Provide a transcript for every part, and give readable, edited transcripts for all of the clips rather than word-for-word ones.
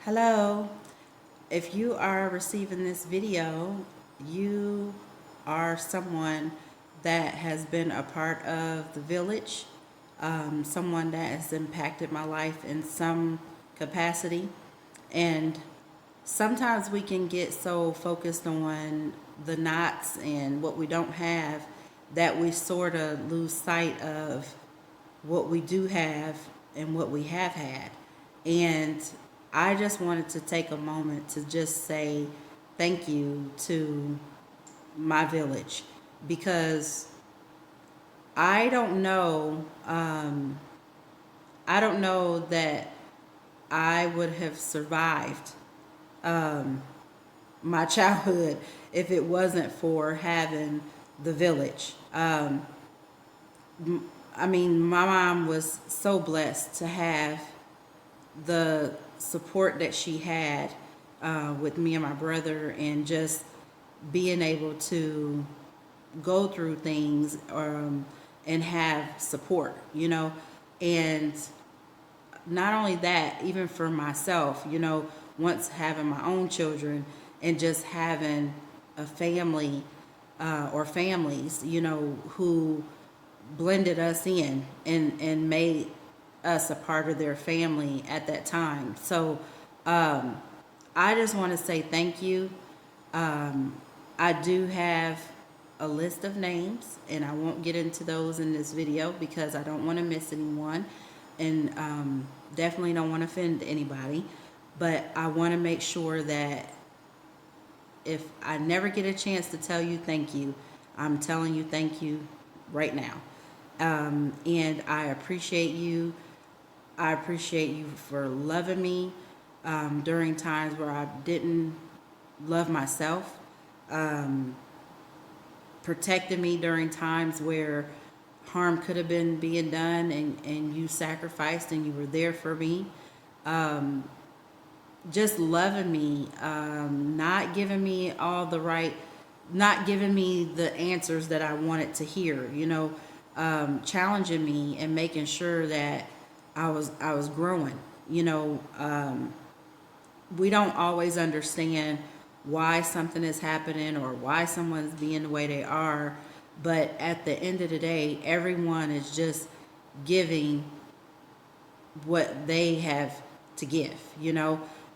Hello. If you are receiving this video, you are someone that has been a part of the village, someone that has impacted my life in some capacity. And sometimes we can get so focused on the knots and what we don't have that we sort of lose sight of what we do have and what we have had. And I just wanted to take a moment to just say thank you to my village because I don't know, I don't know that I would have survived my childhood if it wasn't for having the village. I mean, my mom was so blessed to have the support that she had with me and my brother, and just being able to go through things and have support, And not only that, even for myself, once having my own children and just having a family or families, who blended us in and made us a part of their family at that time. So I just want to say thank you. I do have a list of names, and I won't get into those in this video because I don't want to miss anyone, and definitely don't want to offend anybody. But I want to make sure that if I never get a chance to tell you thank you, I'm telling you thank you right now. And I appreciate you. I appreciate you for loving me during times where I didn't love myself, protecting me during times where harm could have been being done, and you sacrificed and you were there for me. Just loving me, not giving me all the right, not giving me the answers that I wanted to hear, challenging me and making sure that I was growing. We don't always understand why something is happening or why someone's being the way they are, but at the end of the day, everyone is just giving what they have to give.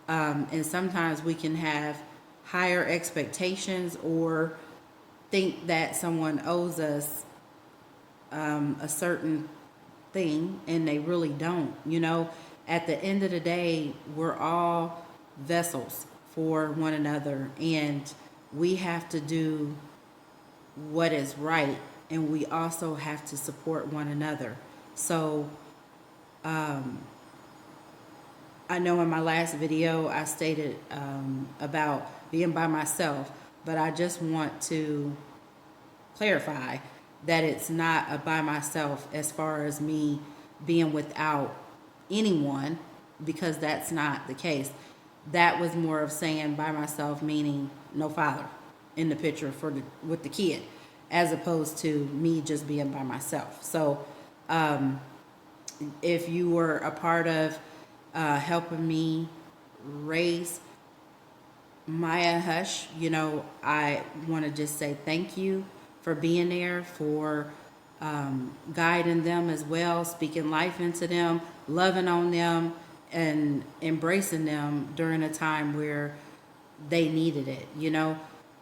And sometimes we can have higher expectations or think that someone owes us a certain thing, and they really don't. At the end of the day, we're all vessels for one another, and we have to do what is right, and we also have to support one another. So I know in my last video I stated about being by myself, but I just want to clarify that it's not a by myself as far as me being without anyone, because that's not the case. That was more of saying by myself, meaning no father in the picture with the kid, as opposed to me just being by myself. So if you were a part of helping me raise Maya Hush, I want to just say thank you for being there, for guiding them as well, speaking life into them, loving on them, and embracing them during a time where they needed it.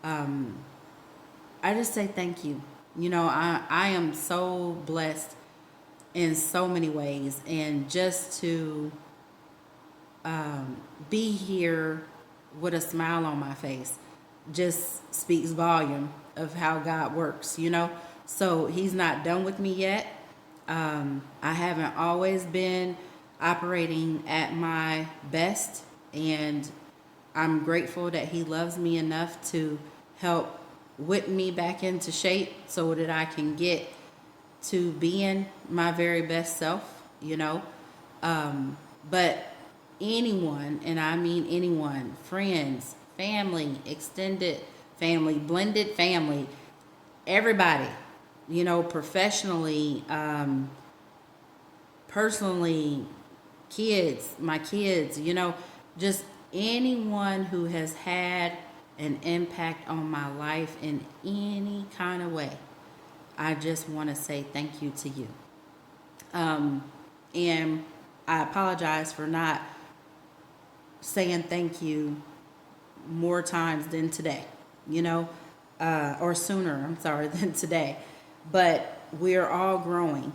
I just say thank you. I am so blessed in so many ways, and just to be here with a smile on my face just speaks volume of how God works. So he's not done with me yet. I haven't always been operating at my best, and I'm grateful that he loves me enough to help whip me back into shape so that I can get to being my very best self. But anyone, and I mean anyone, friends, family, extended family, blended family, everybody, professionally, personally, kids, my kids, just anyone who has had an impact on my life in any kind of way, I just want to say thank you to you. And I apologize for not saying thank you more times than today, or sooner, I'm sorry, than today. But we're all growing.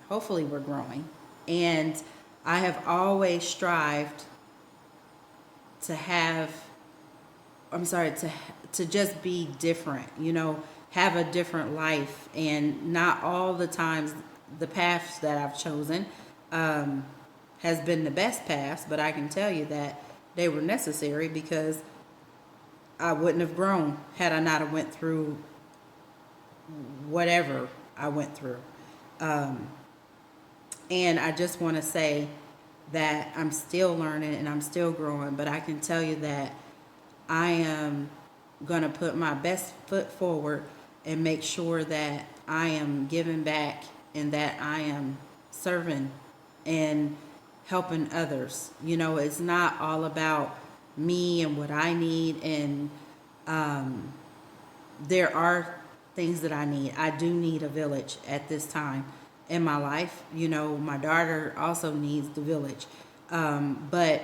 Hopefully, we're growing. And I have always strived to have, to just be different, have a different life. And not all the times the paths that I've chosen has been the best paths, but I can tell you that they were necessary because I wouldn't have grown had I not have went through whatever I went through. And I just want to say that I'm still learning and I'm still growing, but I can tell you that I am going to put my best foot forward and make sure that I am giving back and that I am serving and helping others. It's not all about me and what I need, and there are things that I need. I do need a village at this time in my life. My daughter also needs the village, but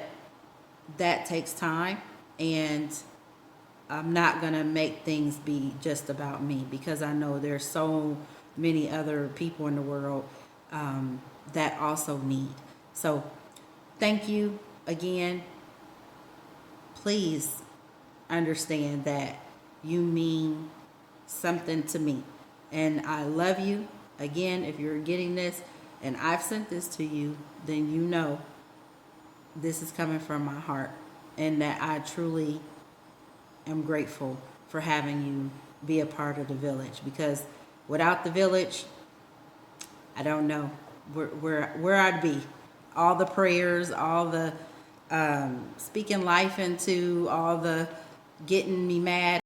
that takes time, and I'm not going to make things be just about me because I know there's so many other people in the world that also need. So thank you again. Please understand that you mean something to me. And I love you. Again, if you're getting this and I've sent this to you, then you know this is coming from my heart and that I truly am grateful for having you be a part of the village, because without the village, I don't know where I'd be. All the prayers, all the speaking life into, all the getting me mad